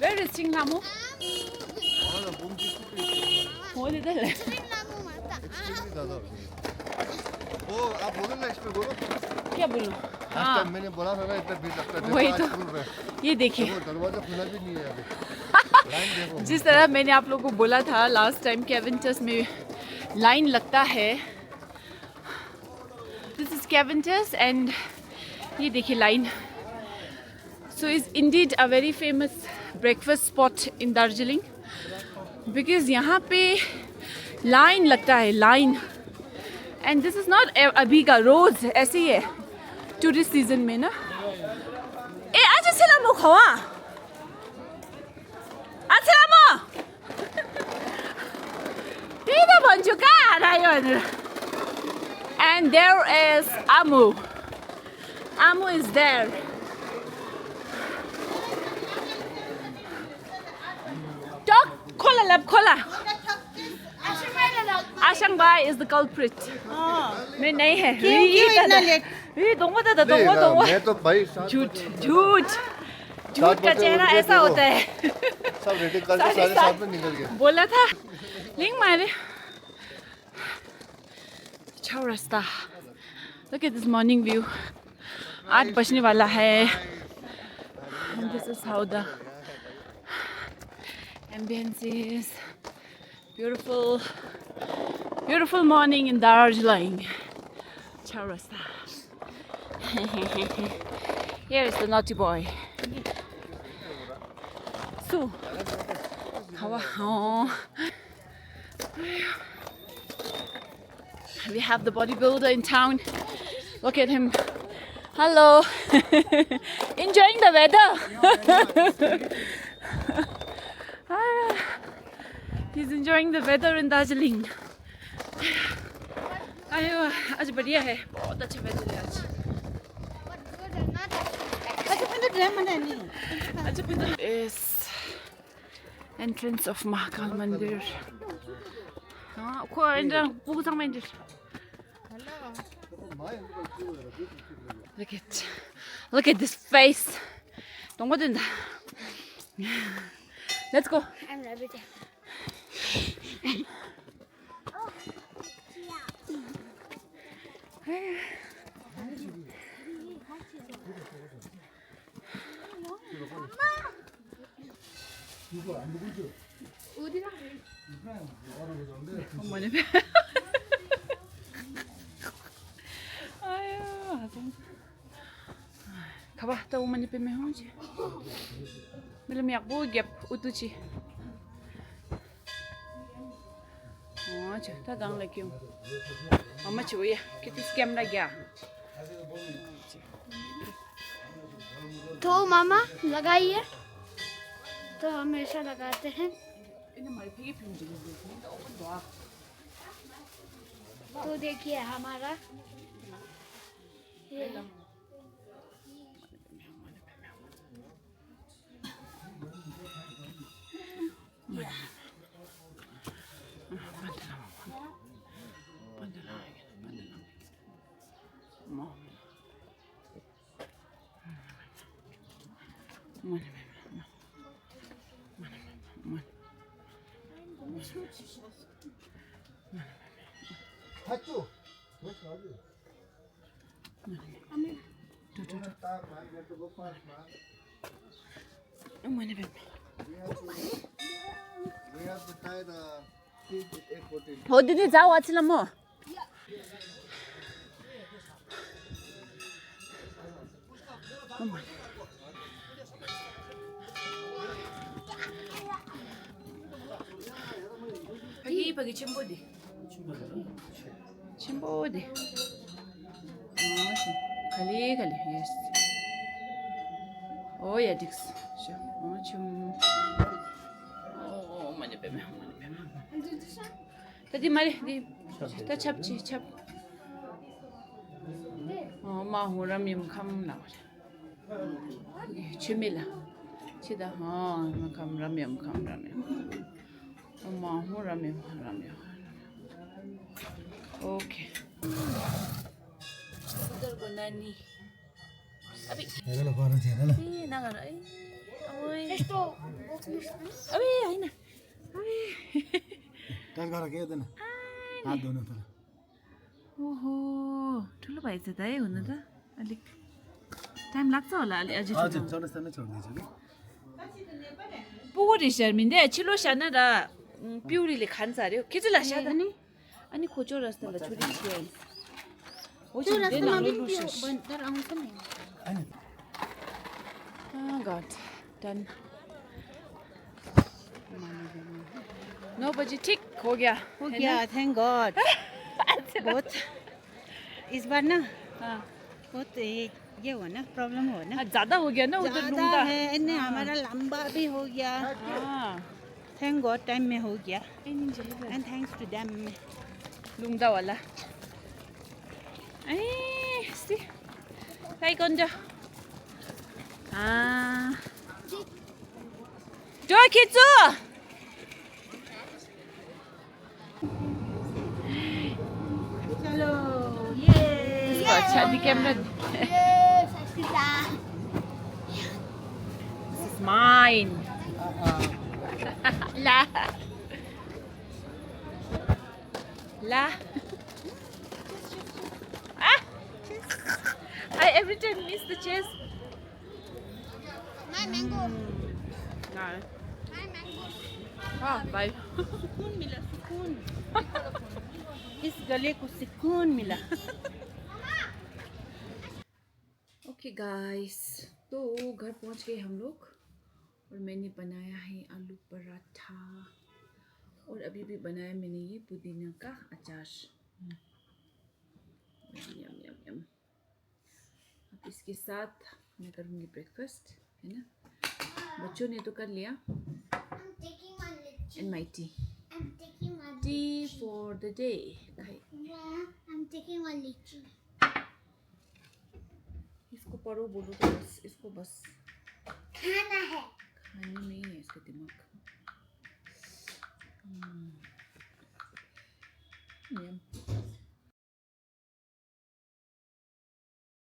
Where is Chinglamu? वो इधर है वो आप बोलो ना इस पे बोलो क्या बोलूं हाँ मैंने बोला था ना इतना भीड़ लगता है वही तो ये देखिए दरवाजा खुला भी नहीं है अभी लाइन देखो जिस तरह मैंने आप लोगों को बोला था लास्ट टाइम कैवेंटस में लाइन लगता है दिस इज कैवेंटस एंड ये देखिए line so is indeed a very famous breakfast spot in Darjeeling because यहाँ पे लाइन लगता है line and this is not अभी का रोज ऐसे ही है टूरिस्ट सीजन में ना ए आज सलामो खवा सलामो त्यही त भन्छु कहाँ हरायो भनेर एन्ड देयर इज आमु इज देयर टक खोला ल्याब खोला Ashangbhai is the culprit. मैं नहीं है क्यों इतना लेट ये दोंगो दोंगो मैं तो भाई झूठ का चेहरा ऐसा होता है सब रेडी करके सारे साथ में निकल गए बोला था लिंक मारे अच्छा रास्ता look at this morning view 8 बजने वाला है and this is how the ambience is beautiful morning in Darjeeling. Ciao rasta. Here is the naughty boy. So, we have the bodybuilder in town. Look at him. Hello. Enjoying the weather. He's enjoying the weather in Darjeeling. आयो आज बढ़िया है बहुत अच्छा weather है आज अच्छा फिर इस entrance of Mahakal mandir हाँ को इंटर बुकुसांग मंदिर look at this face 동거 된다 let's go I'm ready. 어머니 아유 가봐 또 어머니 빼면 하지 밀면 약보 갭 우두지 अच्छा था गांव लेके हूँ मम्मा चाहिए कितनी स्कैम लग गया तो मामा लगाइए तो हमेशा लगाते हैं तो देखिए हमारा ये 어디니 자 왔지라 뭐 pagi chimboди khali yes oh yeah dix oh mane pe tadi mari di ta chapchi chap oh ma horam yim kham na chimila chida ha ma kham ram yim 엄마 호라면 오케이 들고 나니 아비 hello गर्न थिएन ल ए नगर ए ओइ यस्तो अबे होइन टच गर के हुँदैन हात धुनु त ओहो ठुलो भएछ त है हुनु त अलिक टाइम लाग्छ होला अलि अझै हजुर चौरस्तामै छोडिदिन्छु कि पोहोर शर्मिन्दे छिलो साना र पिउरीले खान्छ अरे खिचला सादा अनि खोचो रस्तालाई छोडी दिए हो चौरस्तामा पनि त्यो बन्दर आउँछ नि गॉड डन 9 बजे ठीक हो गया हो गया थैंक गॉड बहुत इस बार ना हाँ बहुत ये हो ना प्रॉब्लम हो ना ज्यादा हो गया ना उधर ज्यादा लूंगा है इन्हें हमारा लंबा भी हो गया हाँ थैंक गॉड टाइम में हो गया एंड थैंक्स टू देम लुंगा वाला ए सी काय 건져 아 저기 줘 चलो ये अच्छा दी camera Yes, Asita. This is mine. La. La. Ah. I every time miss the chest. My mango. No. My mango. Oh, bye. सुकून मिला सुकून इस गले को सुकून मिला ओके गाइस तो घर पहुंच गए हम लोग और मैंने बनाया है आलू पराठा और अभी भी बनाया मैंने ये पुदीना का अचार यम यम यम अब इसके साथ मैं करूँगी ब्रेकफास्ट है ना बच्चों ने तो कर लिया I'm taking one litchi. And my T I'm taking one. T for the day Yeah, I'm taking one litchi. इसको पढ़ो बोलो तो बस इसको बस खाना है. खाने में ही है इसका दिमाग यम